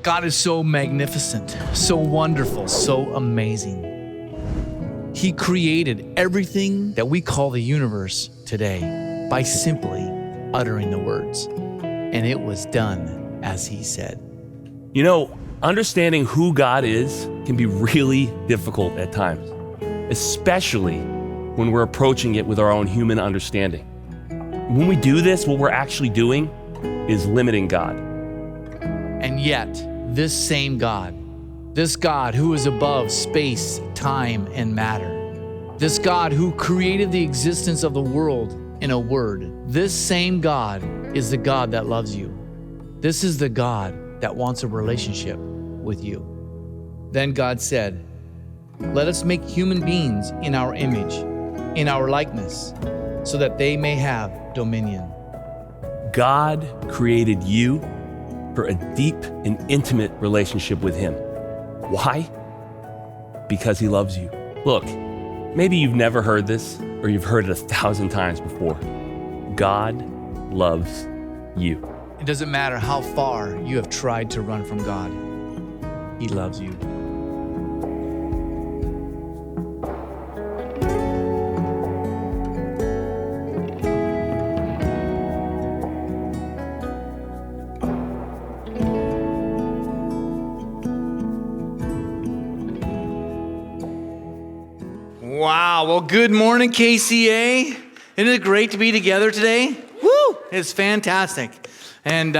God is so magnificent, so wonderful, so amazing. He created everything that we call the universe today by simply uttering the words. And it was done as he said. You know, understanding who God is can be really difficult at times, especially when we're approaching it with our own human understanding. When we do this, what we're actually doing is limiting God. And yet, this same God, this God who is above space, time, and matter, this God who created the existence of the world in a word, this same God is the God that loves you. This is the God that wants a relationship with you. Then God said, "Let us make human beings in our image, in our likeness, so that they may have dominion." God created you for a deep and intimate relationship with Him. Why? Because He loves you. Look, maybe you've never heard this, or you've heard it 1,000 times before. God loves you. It doesn't matter how far you have tried to run from God. He loves you. Wow. Well, good morning, KCA. Isn't it great to be together today? Woo! It's fantastic. And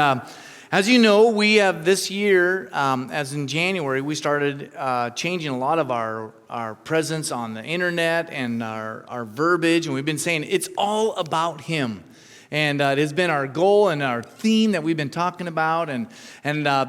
as you know, we have this year, as in January, we started changing a lot of our presence on the internet and our verbiage. And we've been saying it's all about Him. And it has been our goal and our theme that we've been talking about. And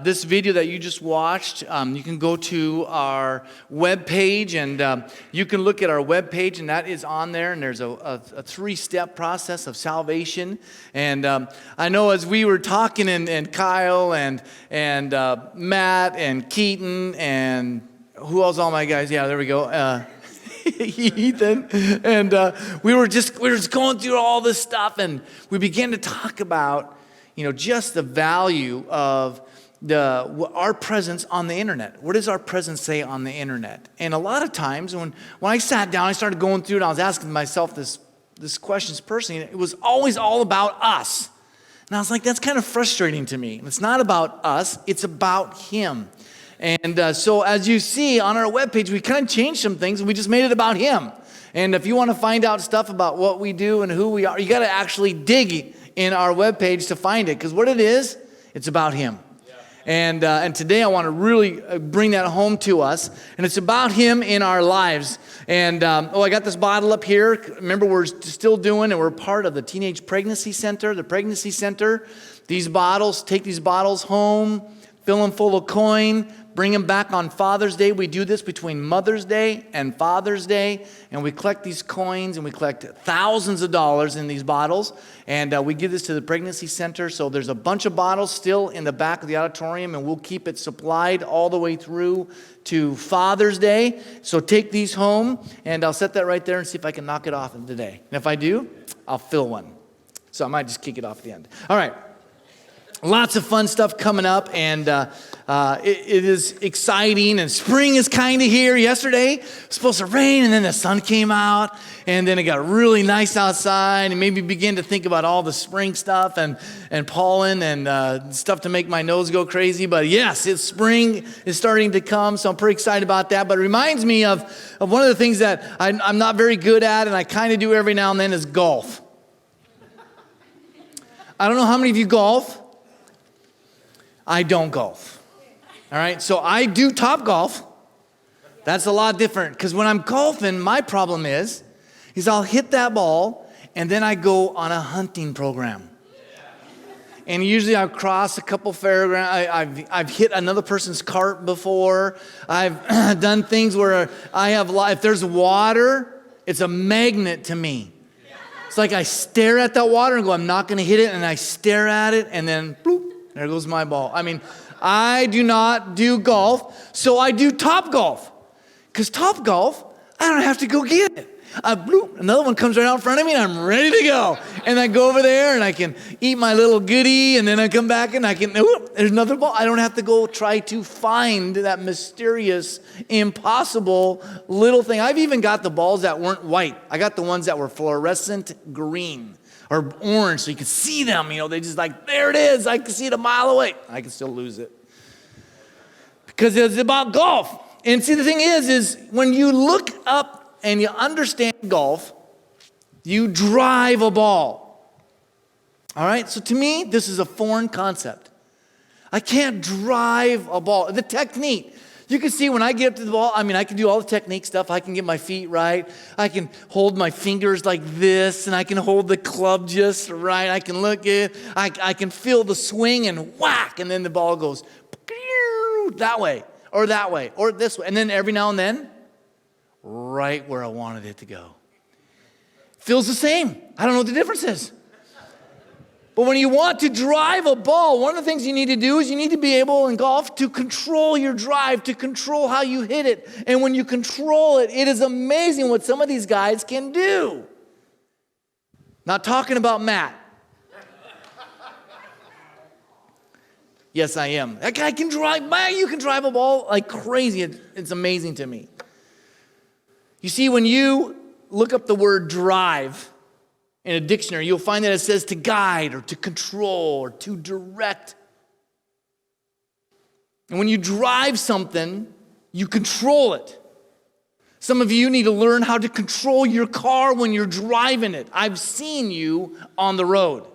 this video that you just watched, you can go to our webpage and you can look at our webpage, and that is on there. And there's a 3-step process of salvation. And I know as we were talking, and Kyle and Matt and Keaton and who else? All my guys. Yeah, there we go. Ethan, and we were just going through all this stuff, and we began to talk about, just the value of our presence on the internet. What does our presence say on the internet? And a lot of times when I sat down, I started going through it, and I was asking myself this questions personally, and it was always all about us. And I was like, that's kind of frustrating to me. It's not about us, it's about Him. And so as you see on our webpage, we kind of changed some things, and we just made it about Him. And if you want to find out stuff about what we do and who we are, you got to actually dig in our webpage to find it, because what it is, it's about Him. Yeah. And today I want to really bring that home to us, and it's about Him in our lives. And I got this bottle up here. Remember, we're still doing, and we're part of the Teenage Pregnancy Center, the Pregnancy Center. These bottles, take these bottles home, fill them full of coin, bring them back on Father's Day. We do this between Mother's Day and Father's Day, and we collect these coins, and we collect thousands of dollars in these bottles, and we give this to the Pregnancy Center. So there's a bunch of bottles still in the back of the auditorium, and we'll keep it supplied all the way through to Father's Day. So take these home, and I'll set that right there and see if I can knock it off today. And if I do, I'll fill one. So I might just kick it off at the end. All right. Lots of fun stuff coming up, and it is exciting, and spring is kind of here. Yesterday, it was supposed to rain, and then the sun came out, and then it got really nice outside, and made me begin to think about all the spring stuff and pollen and stuff to make my nose go crazy. But yes, spring is starting to come, so I'm pretty excited about that. But it reminds me of one of the things that I'm not very good at, and I kind of do every now and then, is golf. I don't know how many of you golf. I don't golf. All right, so I do top golf. That's a lot different, because when I'm golfing, my problem is I'll hit that ball, and then I go on a hunting program. And usually I've crossed a couple fairgrounds. I've hit another person's cart before. I've done things where if there's water, it's a magnet to me. It's like I stare at that water and go, I'm not going to hit it, and I stare at it, and then bloop. There goes my ball. I mean, I do not do golf, so I do top golf. Because top golf, I don't have to go get it. Bloop, another one comes right out in front of me, and I'm ready to go. And I go over there, and I can eat my little goodie, and then I come back, and there's another ball. I don't have to go try to find that mysterious, impossible little thing. I've even got the balls that weren't white. I got the ones that were fluorescent green or orange, so you could see them. They just there it is. I can see it a mile away. I can still lose it. Because it's about golf. And see, the thing is when you look up and you understand golf, you drive a ball. All right? So to me, this is a foreign concept. I can't drive a ball. The technique. You can see when I get up to the ball, I can do all the technique stuff. I can get my feet right. I can hold my fingers like this, and I can hold the club just right. I can look at it. I can feel the swing and whack, and then the ball goes that way, or this way. And then every now and then, right where I wanted it to go. Feels the same. I don't know what the difference is. But when you want to drive a ball, one of the things you need to do is you need to be able in golf to control your drive, to control how you hit it. And when you control it, it is amazing what some of these guys can do. Not talking about Matt. Yes, I am. That guy can drive. Man, you can drive a ball like crazy. It's amazing to me. You see, when you look up the word drive in a dictionary, you'll find that it says to guide or to control or to direct. And when you drive something, you control it. Some of you need to learn how to control your car when you're driving it. I've seen you on the road.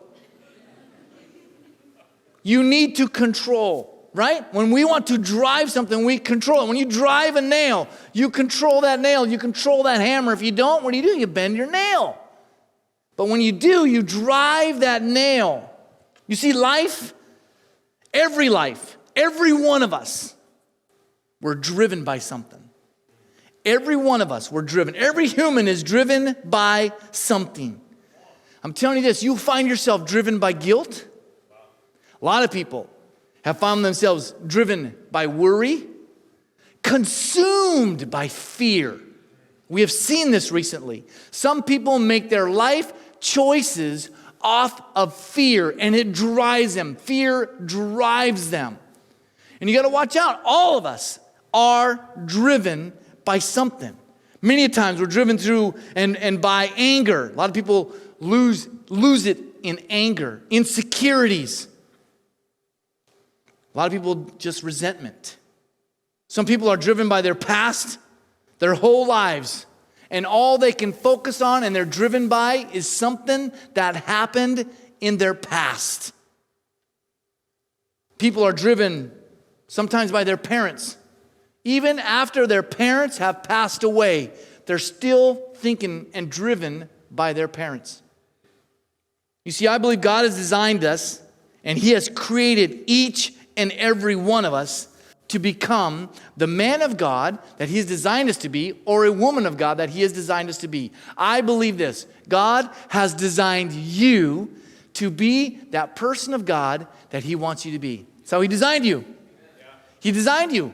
You need to control, right? When we want to drive something, we control it. When you drive a nail, you control that nail. You control that hammer. If you don't, what do? You bend your nail. But when you do, you drive that nail. You see, life, every one of us, we're driven by something. Every one of us, we're driven. Every human is driven by something. I'm telling you this, you'll find yourself driven by guilt. A lot of people have found themselves driven by worry, consumed by fear. We have seen this recently. Some people make their life choices off of fear, and it drives them. Fear drives them. And you got to watch out. All of us are driven by something. Many times we're driven through and by anger. A lot of people lose it in anger, insecurities. A lot of people just resentment. Some people are driven by their past, their whole lives. And all they can focus on and they're driven by is something that happened in their past. People are driven sometimes by their parents. Even after their parents have passed away, they're still thinking and driven by their parents. You see, I believe God has designed us, and He has created each and every one of us to become the man of God that He has designed us to be, or a woman of God that He has designed us to be. I believe this. God has designed you to be that person of God that He wants you to be. That's how He designed you. He designed you.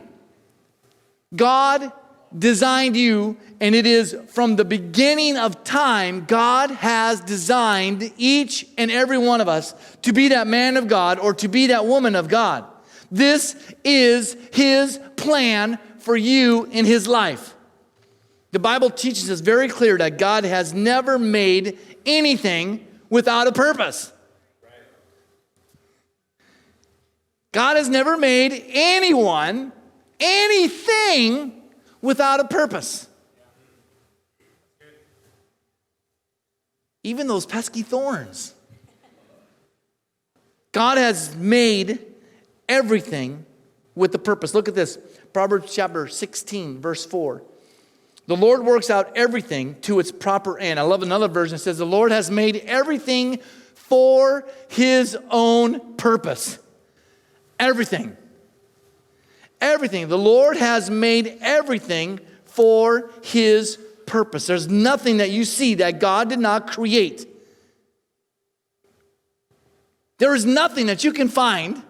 God designed you, and it is from the beginning of time, God has designed each and every one of us to be that man of God or to be that woman of God. This is His plan for you in His life. The Bible teaches us very clear that God has never made anything without a purpose. God has never made anyone, anything without a purpose. Even those pesky thorns. God has made everything with a purpose. Look at this. Proverbs chapter 16, verse 4. The Lord works out everything to its proper end. I love another version that says, the Lord has made everything for His own purpose. Everything. Everything. The Lord has made everything for His purpose. There's nothing that you see that God did not create. There is nothing that you can find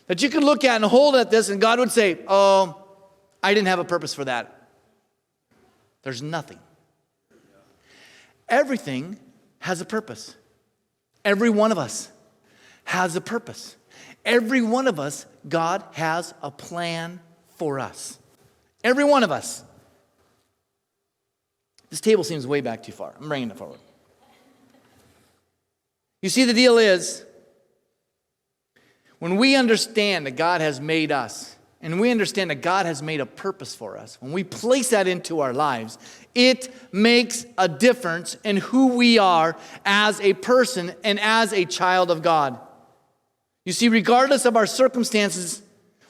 that you can look at and hold at this and God would say, oh, I didn't have a purpose for that. There's nothing. everything has a purpose. Every one of us has a purpose. Every one of us, God has a plan for us. Every one of us. This table seems way back too far. I'm bringing it forward. You see, the deal is, when we understand that God has made us, and we understand that God has made a purpose for us, when we place that into our lives, it makes a difference in who we are as a person and as a child of God. You see, regardless of our circumstances,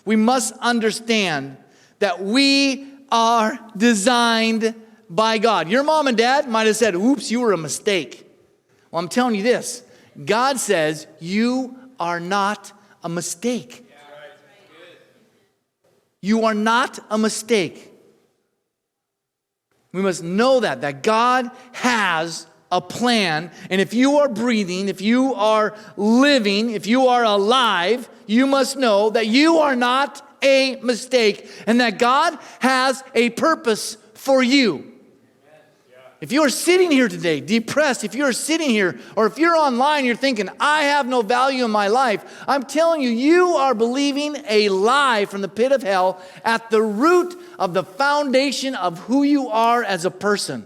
we must understand that we are designed by God. Your mom and dad might have said, oops, you were a mistake. Well, I'm telling you this. God says you are not a mistake. You are not a mistake. We must know that God has a plan. And if you are breathing, if you are living, if you are alive, you must know that you are not a mistake and that God has a purpose for you. If you are sitting here today depressed, if you're sitting here, or if you're online, you're thinking, I have no value in my life, I'm telling you, you are believing a lie from the pit of hell at the root of the foundation of who you are as a person.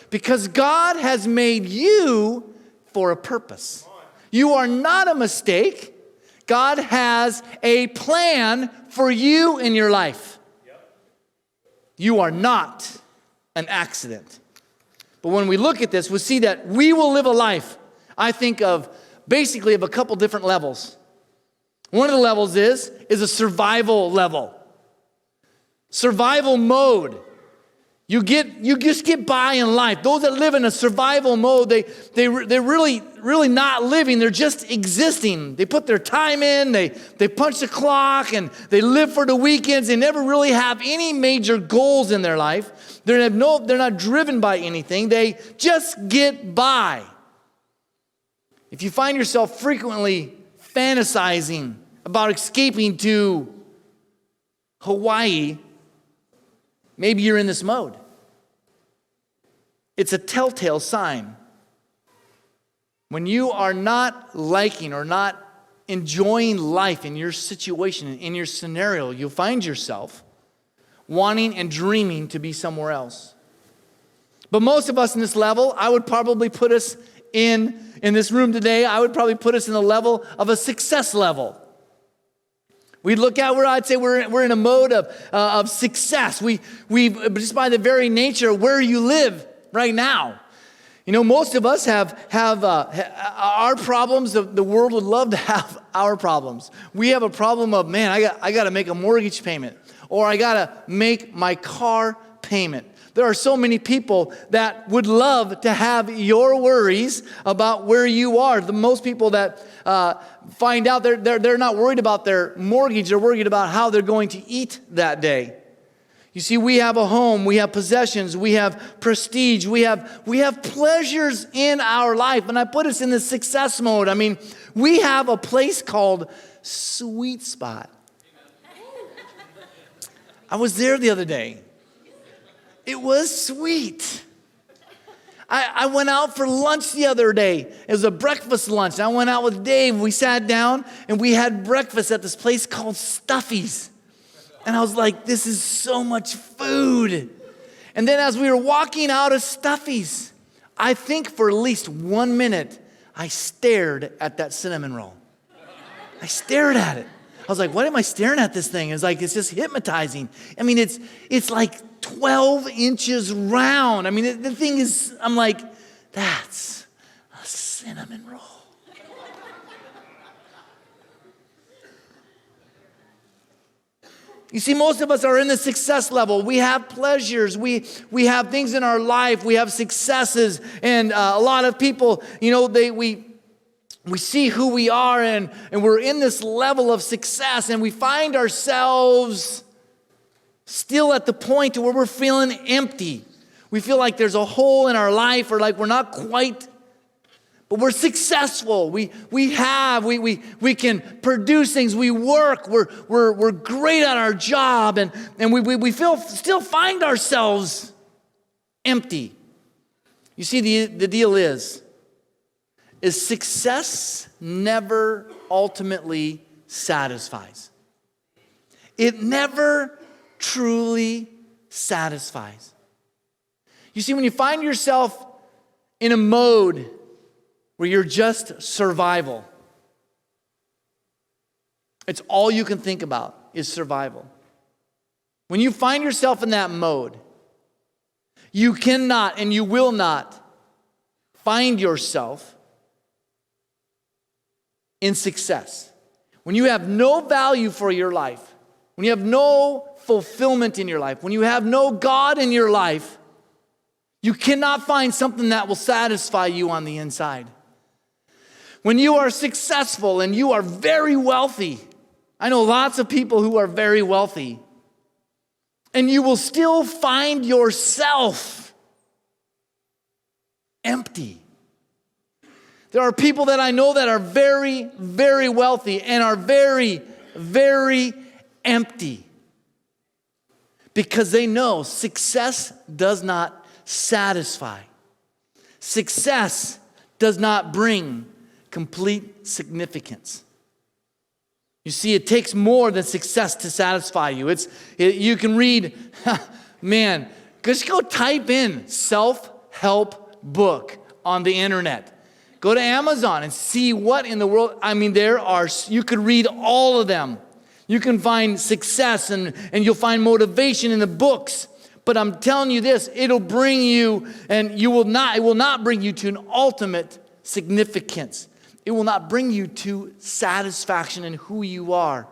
Because God has made you for a purpose. You are not a mistake. God has a plan for you in your life. You are not an accident. But when we look at this, we see that we will live a life, I think of basically of a couple different levels. One of the levels is a survival level. Survival mode. You just get by in life. Those that live in a survival mode, they're really not living. They're just existing. They put their time in, they punch the clock, and they live for the weekends. They never really have any major goals in their life. They're not driven by anything. They just get by. If you find yourself frequently fantasizing about escaping to Hawaii, maybe you're in this mode. It's a telltale sign. When you are not liking or not enjoying life in your situation, in your scenario, you'll find yourself wanting and dreaming to be somewhere else. But most of us in this level, I would probably put us in this room today, I would probably put us in the level of a success level. We look at where I'd say we're in a mode of success. We just by the very nature of where you live right now. You know, most of us have our problems. The world would love to have our problems. We have a problem of, man, I got to make a mortgage payment, or I got to make my car payment. There are so many people that would love to have your worries about where you are. The most people that find out they're not worried about their mortgage. They're worried about how they're going to eat that day. You see, we have a home, we have possessions, we have prestige, we have pleasures in our life. And I put us in the success mode. I mean, we have a place called Sweet Spot. I was there the other day. It was sweet. I went out for lunch the other day. It was a breakfast lunch. I went out with Dave. We sat down and we had breakfast at this place called Stuffy's. And I was like, this is so much food. And then as we were walking out of Stuffy's, I think for at least 1 minute, I stared at that cinnamon roll. I stared at it. I was like, why am I staring at this thing? It's like, it's just hypnotizing. I mean, it's like 12 inches round. I mean, the thing is, I'm like, that's a cinnamon roll. You see, most of us are in the success level. We have pleasures. We have things in our life. We have successes. And a lot of people, you know, we see who we are and we're in this level of success, and we find ourselves still at the point where we're feeling empty. We feel like there's a hole in our life, or like we're not quite, but we're successful. We can produce things. We work. We're great at our job, and we still find ourselves empty. You see, the deal is success never ultimately satisfies. It never truly satisfies. You see, when you find yourself in a mode where you're just survival, it's all you can think about is survival. When you find yourself in that mode, you cannot and you will not find yourself in success. When you have no value for your life, when you have no fulfillment in your life, when you have no God in your life, you cannot find something that will satisfy you on the inside. When you are successful and you are very wealthy, I know lots of people who are very wealthy, and you will still find yourself empty. There are people that I know that are very, very wealthy and are very, very empty because they know success does not satisfy. Success does not bring complete significance. You see, it takes more than success to satisfy you. You can read, man, just go type in self-help book on the internet. Go to Amazon and see what in the world, you could read all of them. You can find success and you'll find motivation in the books. But I'm telling you this, it'll bring you, and it will not bring you to an ultimate significance. It will not bring you to satisfaction in who you are,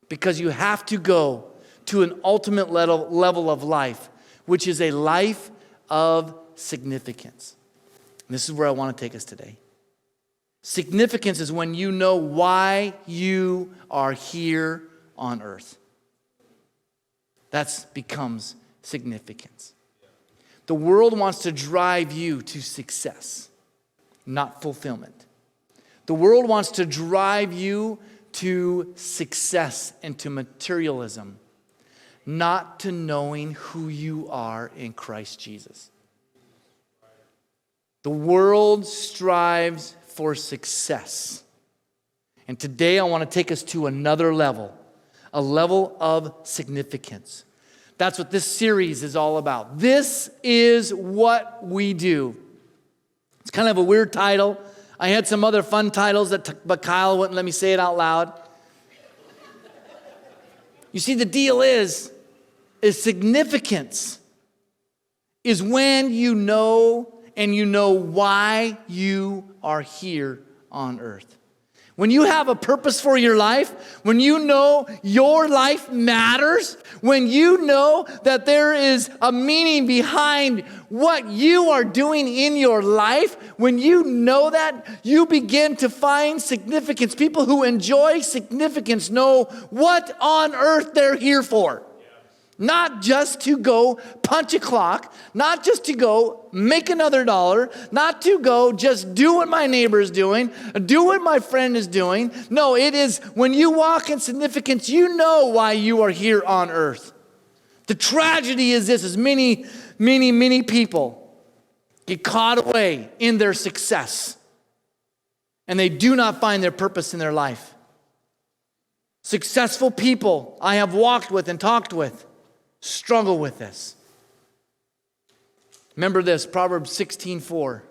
because you have to go to an ultimate level of life, which is a life of significance. And this is where I want to take us today. Significance is when you know why you are here on earth. That becomes significance. The world wants to drive you to success, not fulfillment. The world wants to drive you to success and to materialism, not to knowing who you are in Christ Jesus. The world strives for success. And today I want to take us to another level, a level of significance. That's what this series is all about. This is what we do. It's kind of a weird title. I had some other fun titles, but Kyle wouldn't let me say it out loud. You see, the deal is significance is when you know and you know why you are here on earth. When you have a purpose for your life, when you know your life matters, when you know that there is a meaning behind what you are doing in your life, when you know that, you begin to find significance. People who enjoy significance know what on earth they're here for. Not just to go punch a clock, not just to go make another dollar, not to go just do what my neighbor is doing, do what my friend is doing. No, it is when you walk in significance, you know why you are here on earth. The tragedy is this, is many, many, many people get caught away in their success and they do not find their purpose in their life. Successful people I have walked with and talked with struggle with this. Remember this, Proverbs 16:4.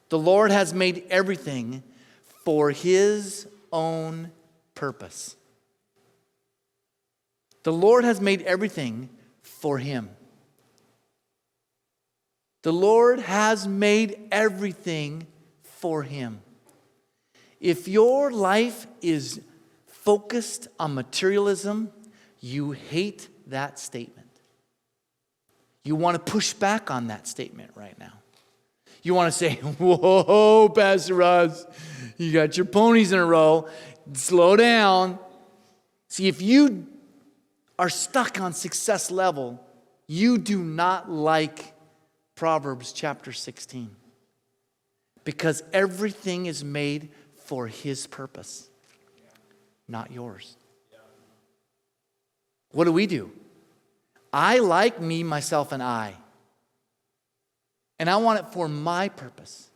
The Lord has made everything for his own purpose. The Lord has made everything for him. The Lord has made everything for him. If your life is focused on materialism, you hate that statement. You want to push back on that statement right now. You want to say, whoa, Pastor Russ, you got your ponies in a row. Slow down. See, if you are stuck on success level, you do not like Proverbs chapter 16. Because everything is made for his purpose, not yours. What do? I like me, myself, and I. and I want it for my purpose.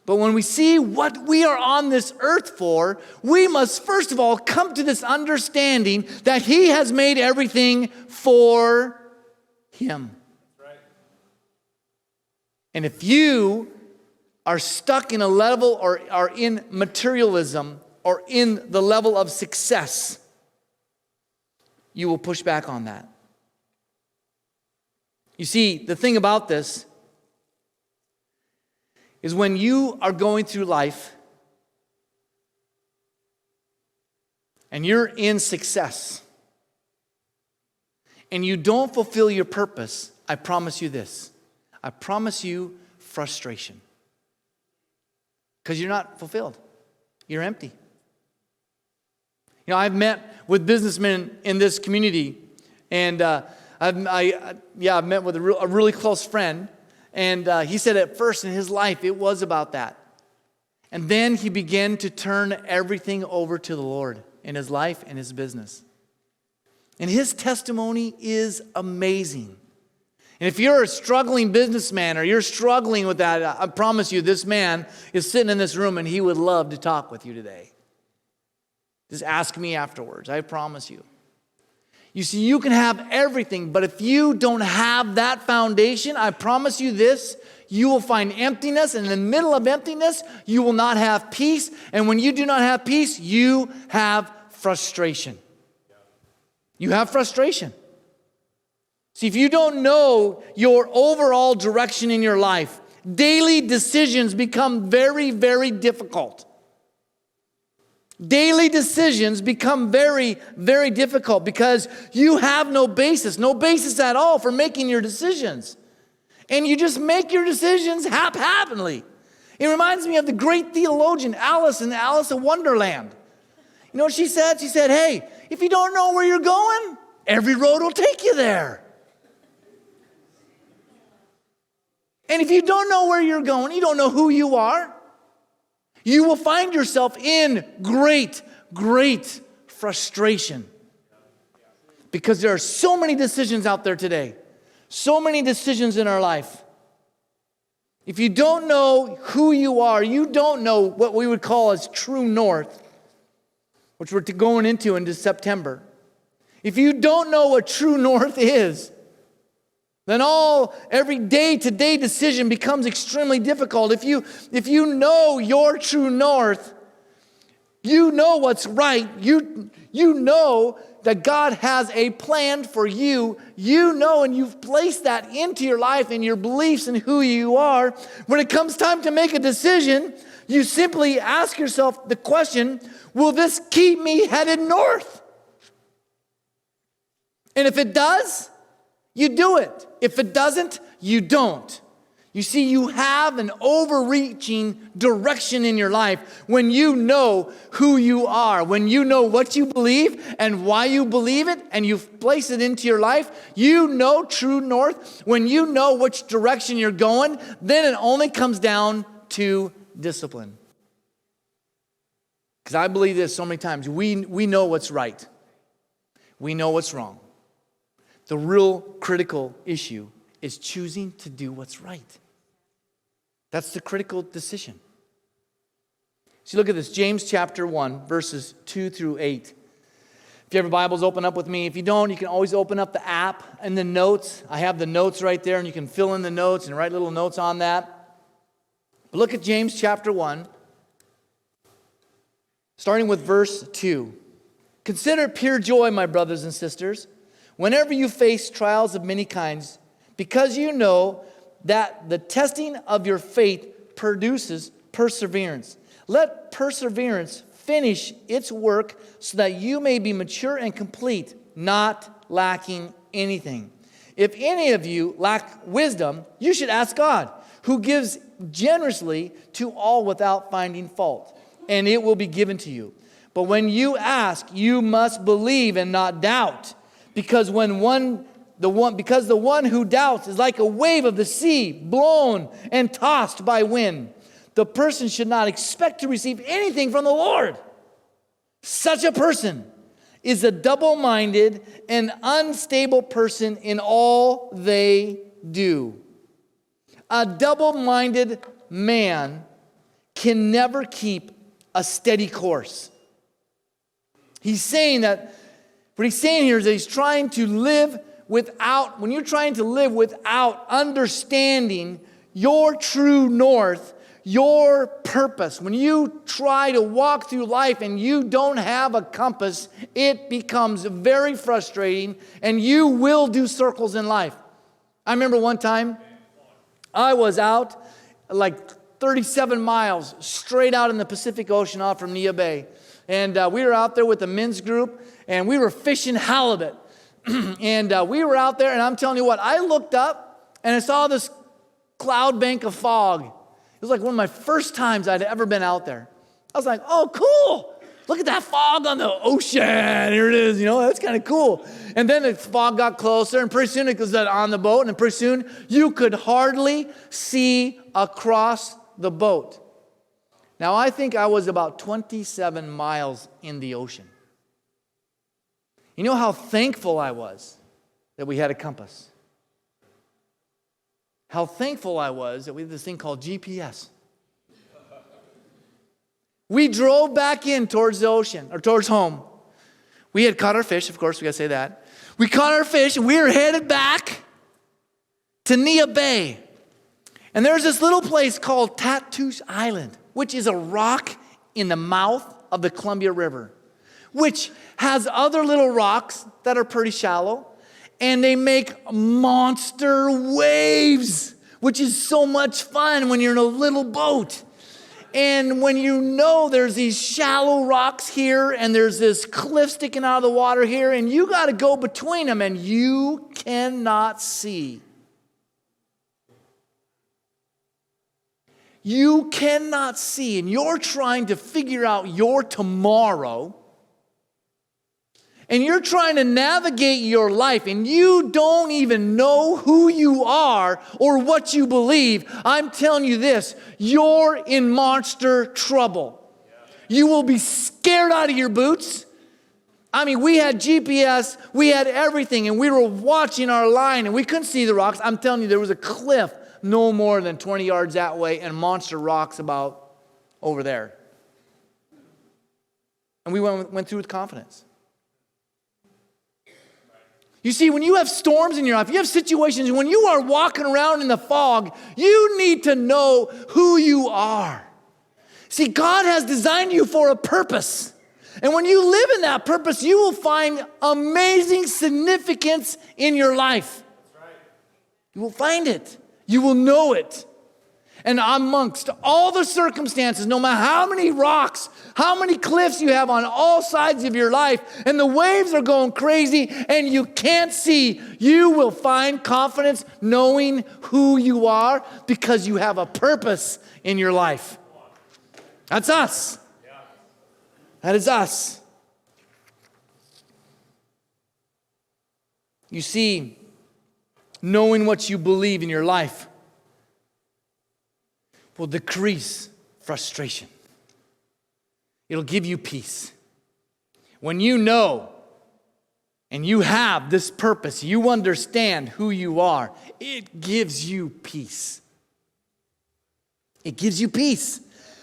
But when we see what we are on this earth for, we must first of all come to this understanding that He has made everything for Him. Right. And if you are stuck in a level or are in materialism or in the level of success, you will push back on that. You see, the thing about this is when you are going through life and you're in success and you don't fulfill your purpose, I promise you this. I promise you frustration. Because you're not fulfilled. You're empty. You know, I've met with businessmen in this community, and I've met with a really close friend, and he said at first in his life it was about that. And then he began to turn everything over to the Lord in his life and his business. And his testimony is amazing. And if you're a struggling businessman or you're struggling with that, I promise you this man is sitting in this room and he would love to talk with you today. Just ask me afterwards, I promise you. You see, you can have everything, but if you don't have that foundation, I promise you this, you will find emptiness, and in the middle of emptiness, you will not have peace. And when you do not have peace, you have frustration. You have frustration. See, if you don't know your overall direction in your life, daily decisions become very, very difficult. Daily decisions become very, very difficult because you have no basis at all for making your decisions. And you just make your decisions haphazardly. It reminds me of the great theologian Alice in Alice in Wonderland. You know what she said? She said, hey, if you don't know where you're going, every road will take you there. And if you don't know where you're going, you don't know who you are, you will find yourself in great, great frustration. Because there are so many decisions out there today. So many decisions in our life. If you don't know who you are, you don't know what we would call as true north, which we're going into September. If you don't know what true north is, then every day-to-day decision becomes extremely difficult. If you know your true north, you know what's right. You know that God has a plan for you. You know, and you've placed that into your life and your beliefs and who you are. When it comes time to make a decision, you simply ask yourself the question, will this keep me headed north? And if it does, you do it. If it doesn't, you don't. You see, you have an overreaching direction in your life when you know who you are, when you know what you believe and why you believe it, and you've placed it into your life. You know true north. When you know which direction you're going, then it only comes down to discipline. Because I believe this so many times. We know what's right. We know what's wrong. The real critical issue is choosing to do what's right. That's the critical decision. See, look at this. James chapter 1, verses 2 through 8. If you have your Bibles, open up with me. If you don't, you can always open up the app and the notes. I have the notes right there, and you can fill in the notes and write little notes on that. But look at James chapter 1, starting with verse 2. Consider pure joy, my brothers and sisters, whenever you face trials of many kinds, because you know that the testing of your faith produces perseverance. Let perseverance finish its work so that you may be mature and complete, not lacking anything. If any of you lack wisdom, you should ask God, who gives generously to all without finding fault, and it will be given to you. But when you ask, you must believe and not doubt. Because the one who doubts is like a wave of the sea, blown and tossed by wind. The person should not expect to receive anything from the Lord. Such a person is a double-minded and unstable person in all they do. A double-minded man can never keep a steady course. He's saying that, what he's saying here is that he's trying to live without, when you're trying to live without understanding your true north, your purpose, when you try to walk through life and you don't have a compass, it becomes very frustrating and you will do circles in life. I remember one time I was out like 37 miles straight out in the Pacific Ocean off from Nia Bay. And we were out there with the men's group and we were fishing halibut. And we were out there and I'm telling you what, I looked up and I saw this cloud bank of fog. It was like one of my first times I'd ever been out there. I was like, oh, cool. Look at that fog on the ocean. Here it is, that's kind of cool. And then the fog got closer, and pretty soon it was on the boat, and pretty soon you could hardly see across the boat. Now, I think I was about 27 miles in the ocean. You know how thankful I was that we had a compass? How thankful I was that we had this thing called GPS. We drove back in towards the ocean, or towards home. We had caught our fish, of course, we got to say that. We caught our fish, and we were headed back to Nia Bay. And there's this little place called Tatoosh Island, which is a rock in the mouth of the Columbia River, which has other little rocks that are pretty shallow, and they make monster waves, which is so much fun when you're in a little boat. And when there's these shallow rocks here and there's this cliff sticking out of the water here and you got to go between them and you cannot see. You cannot see and you're trying to figure out your tomorrow and you're trying to navigate your life and you don't even know who you are or what you believe. I'm telling you this, you're in monster trouble. You will be scared out of your boots. I mean, we had GPS, we had everything, and we were watching our line and we couldn't see the rocks. I'm telling you, there was a cliff no more than 20 yards that way and monster rocks about over there. And we went through with confidence. You see, when you have storms in your life, you have situations, when you are walking around in the fog, you need to know who you are. See, God has designed you for a purpose. And when you live in that purpose, you will find amazing significance in your life. That's right. You will find it. You will know it. And amongst all the circumstances, no matter how many rocks, how many cliffs you have on all sides of your life, and the waves are going crazy and you can't see, you will find confidence knowing who you are because you have a purpose in your life. That's us. That is us. You see, knowing what you believe in your life will decrease frustration. It'll give you peace. When you know and you have this purpose, you understand who you are, it gives you peace. It gives you peace.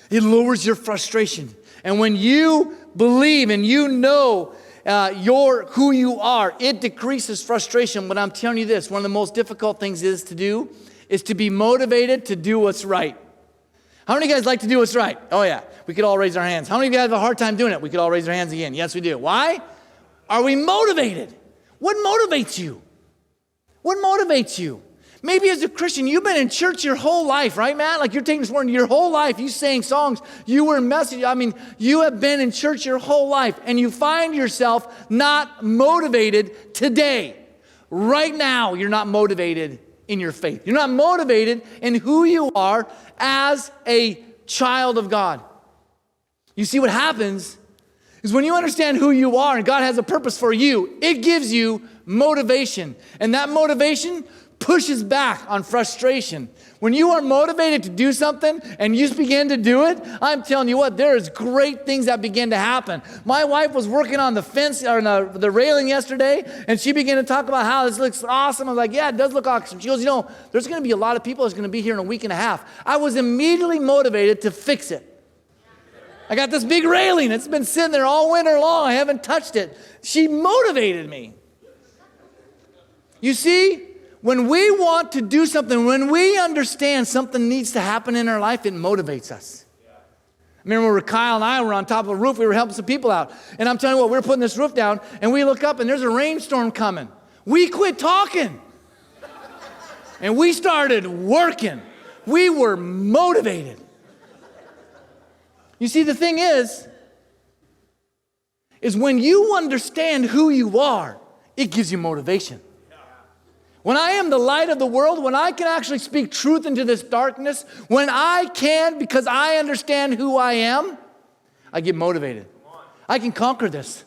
It lowers your frustration. And when you believe and you know who you are, it decreases frustration. But I'm telling you this, one of the most difficult things is to be motivated to do what's right. How many of you guys like to do what's right? Oh yeah, we could all raise our hands. How many of you guys have a hard time doing it? We could all raise our hands again. Yes, we do. Why? Are we motivated? What motivates you? What motivates you? Maybe as a Christian, you've been in church your whole life, right, Matt? Like you're taking this morning, your whole life, you sang songs, you were in message. I mean, you have been in church your whole life, and you find yourself not motivated today. Right now, you're not motivated in your faith. You're not motivated in who you are as a child of God. You see, what happens is when you understand who you are and God has a purpose for you, it gives you motivation. And that motivation pushes back on frustration. When you are motivated to do something and you begin to do it, I'm telling you what, there's great things that begin to happen. My wife was working on the fence or the railing yesterday, and she began to talk about how this looks awesome. I was like, yeah, it does look awesome. She goes, you know, there's going to be a lot of people that's going to be here in a week and a half. I was immediately motivated to fix it. I got this big railing. It's been sitting there all winter long. I haven't touched it. She motivated me. You see, when we want to do something, when we understand something needs to happen in our life, it motivates us. I remember when Kyle and I were on top of a roof, we were helping some people out. And I'm telling you what, we were putting this roof down, and we look up, and there's a rainstorm coming. We quit talking. And we started working. We were motivated. You see, the thing is when you understand who you are, it gives you motivation. When I am the light of the world, when I can actually speak truth into this darkness, when I can, because I understand who I am, I get motivated. I can conquer this.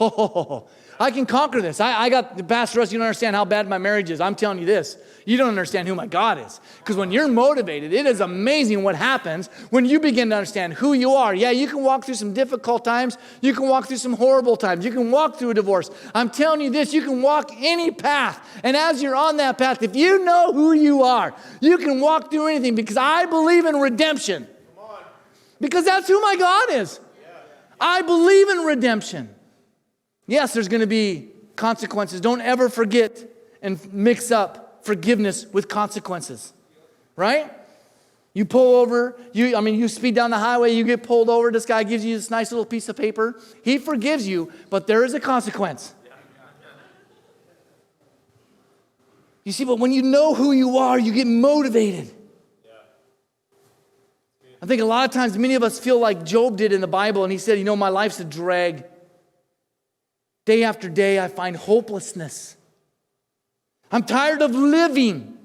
Oh, I can conquer this. I got, Pastor Russ, you don't understand how bad my marriage is. I'm telling you this. You don't understand who my God is. Because when you're motivated, it is amazing what happens when you begin to understand who you are. Yeah, you can walk through some difficult times. You can walk through some horrible times. You can walk through a divorce. I'm telling you this, you can walk any path. And as you're on that path, if you know who you are, you can walk through anything, because I believe in redemption. Because that's who my God is. I believe in redemption. Yes, there's going to be consequences. Don't ever forget and mix up forgiveness with consequences, right? You pull over, you speed down the highway, you get pulled over, this guy gives you this nice little piece of paper. He forgives you, but there is a consequence. You see, but when you know who you are, you get motivated. I think a lot of times many of us feel like Job did in the Bible, and he said, my life's a drag. Day after day, I find hopelessness. I'm tired of living.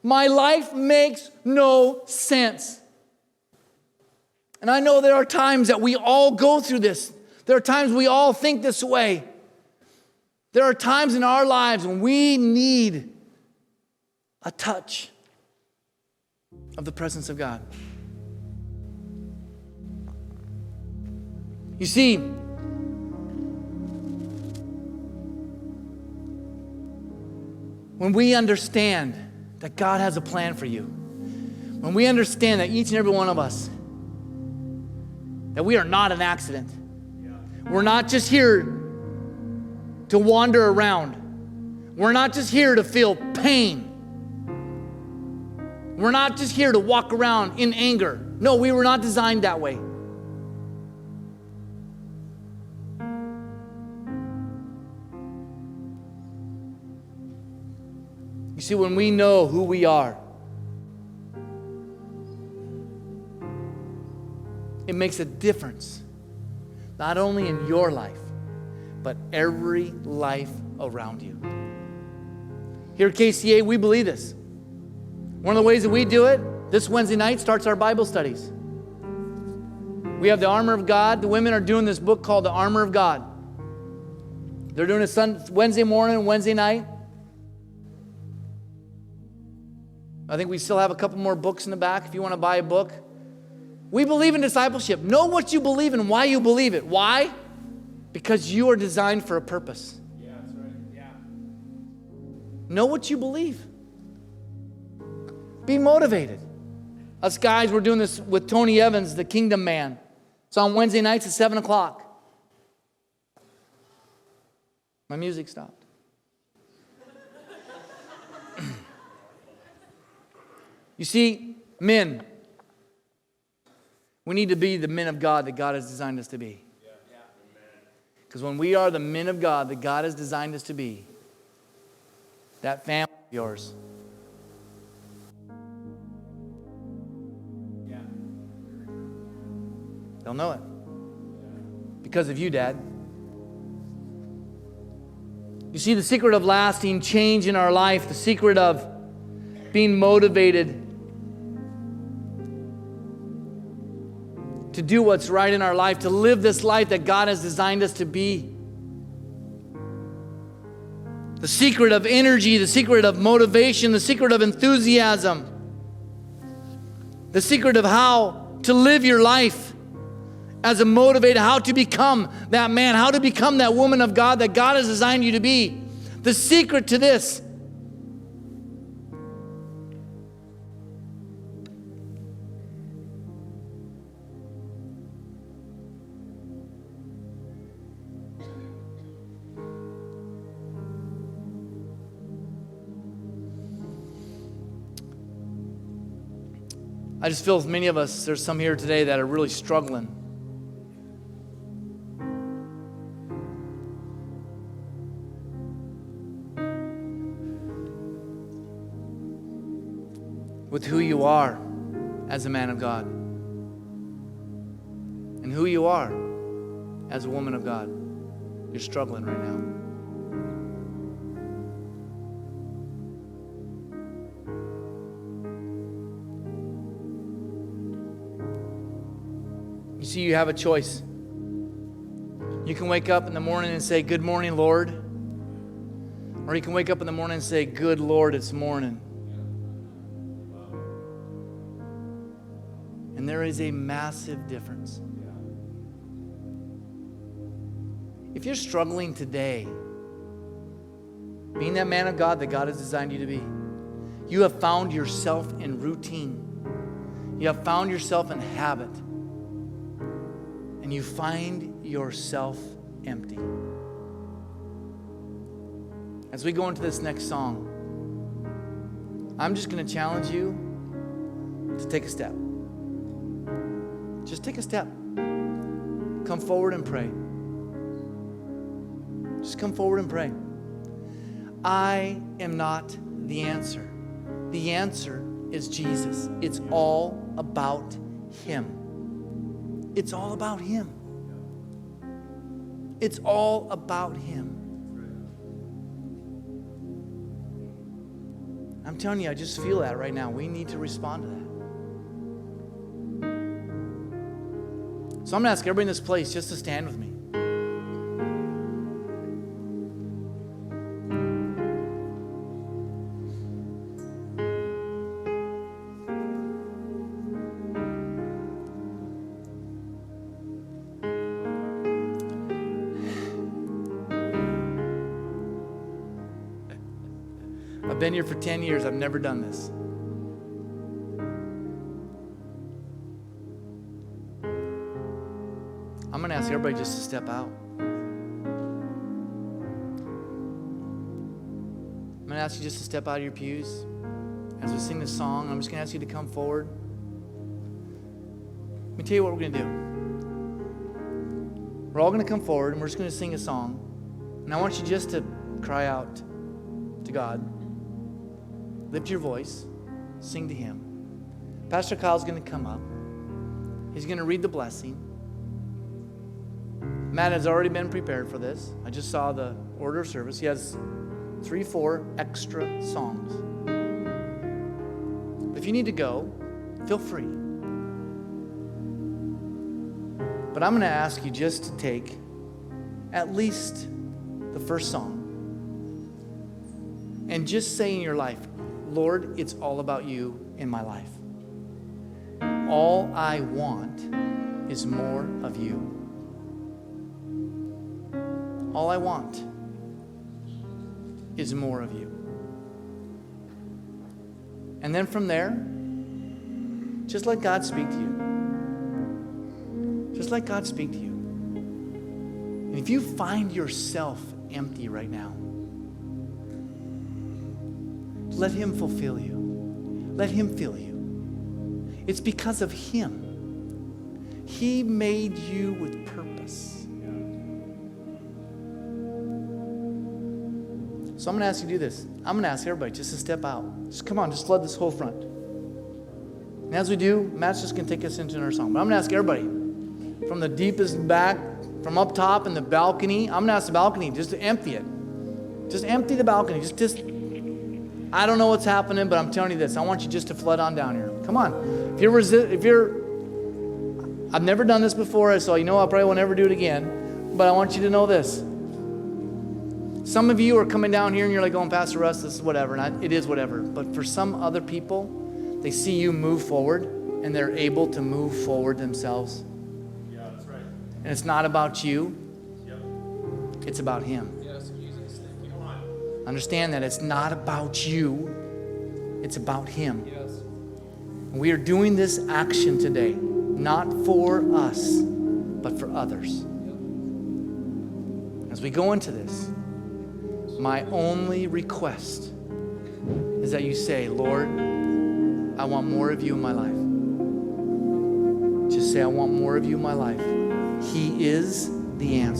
My life makes no sense. And I know there are times that we all go through this. There are times we all think this way. There are times in our lives when we need a touch of the presence of God. You see, when we understand that God has a plan for you, when we understand that each and every one of us, that we are not an accident. We're not just here to wander around. We're not just here to feel pain. We're not just here to walk around in anger. No, we were not designed that way. You see, when we know who we are, it makes a difference, not only in your life, but every life around you. Here at KCA, we believe this. One of the ways that we do it, this Wednesday night starts our Bible studies. We have the Armor of God. The women are doing this book called The Armor of God. They're doing it Wednesday morning, Wednesday night. I think we still have a couple more books in the back if you want to buy a book. We believe in discipleship. Know what you believe and why you believe it. Why? Because you are designed for a purpose. Yeah, that's right. Yeah. Know what you believe. Be motivated. Us guys, we're doing this with Tony Evans, the Kingdom Man. It's on Wednesday nights at 7 o'clock. My music stopped. You see, men, we need to be the men of God that God has designed us to be. Because when we are the men of God that God has designed us to be, that family of yours, they'll know it. Because of you, Dad. You see, the secret of lasting change in our life, the secret of being motivated to do what's right in our life, to live this life that God has designed us to be. The secret of energy, the secret of motivation, the secret of enthusiasm The secret of how to live your life as a motivator, how to become that man, how to become that woman of God that God has designed you to be. The secret to this. I just feel with many of us, there's some here today that are really struggling. With who you are as a man of God and who you are as a woman of God. You're struggling right now. You see, you have a choice. You can wake up in the morning and say, "Good morning, Lord." Or you can wake up in the morning and say, "Good Lord, it's morning." And there is a massive difference. If you're struggling today, being that man of God that God has designed you to be, you have found yourself in routine. You have found yourself in habit. And you find yourself empty. As we go into this next song, I'm just going to challenge you to take a step. Just take a step. Come forward and pray. Just come forward and pray. I am not the answer. The answer is Jesus. It's all about Him. It's all about Him. It's all about Him. I'm telling you, I just feel that right now. We need to respond to that. So I'm going to ask everybody in this place just to stand with me. I've been here for 10 years. I've never done this. I'm going to ask everybody just to step out. I'm going to ask you just to step out of your pews. As we sing this song, I'm just going to ask you to come forward. Let me tell you what we're going to do. We're all going to come forward and we're just going to sing a song. And I want you just to cry out to God. Lift your voice. Sing to Him. Pastor Kyle's going to come up. He's going to read the blessing. Matt has already been prepared for this. I just saw the order of service. He has 3-4 extra songs. If you need to go, feel free. But I'm going to ask you just to take at least the first song and just say in your life, Lord, it's all about you in my life. All I want is more of you. All I want is more of you. And then from there, just let God speak to you. Just let God speak to you. And if you find yourself empty right now, let Him fulfill you. Let Him fill you. It's because of Him. He made you with purpose. So I'm going to ask you to do this. I'm going to ask everybody just to step out. Just come on, just flood this whole front. And as we do, Matt's just going to take us into our song. But I'm going to ask everybody from the deepest back, from up top in the balcony. I'm going to ask the balcony just to empty it. Just empty the balcony. Just I don't know what's happening, but I'm telling you this. I want you just to flood on down here. Come on. I've never done this before, so I probably will never do it again. But I want you to know this. Some of you are coming down here and you're like, "Oh, Pastor Russ, this is whatever." And it is whatever. But for some other people, they see you move forward. and they're able to move forward themselves. Yeah, that's right. And it's not about you, Yep. it's about Him. Yes, Jesus. Thank you. Come on. Understand that it's not about you, it's about Him. Yes. We are doing this action today, not for us, but for others. As we go into this, my only request is that you say, Lord, I want more of you in my life. Just say, I want more of you in my life. He is the answer.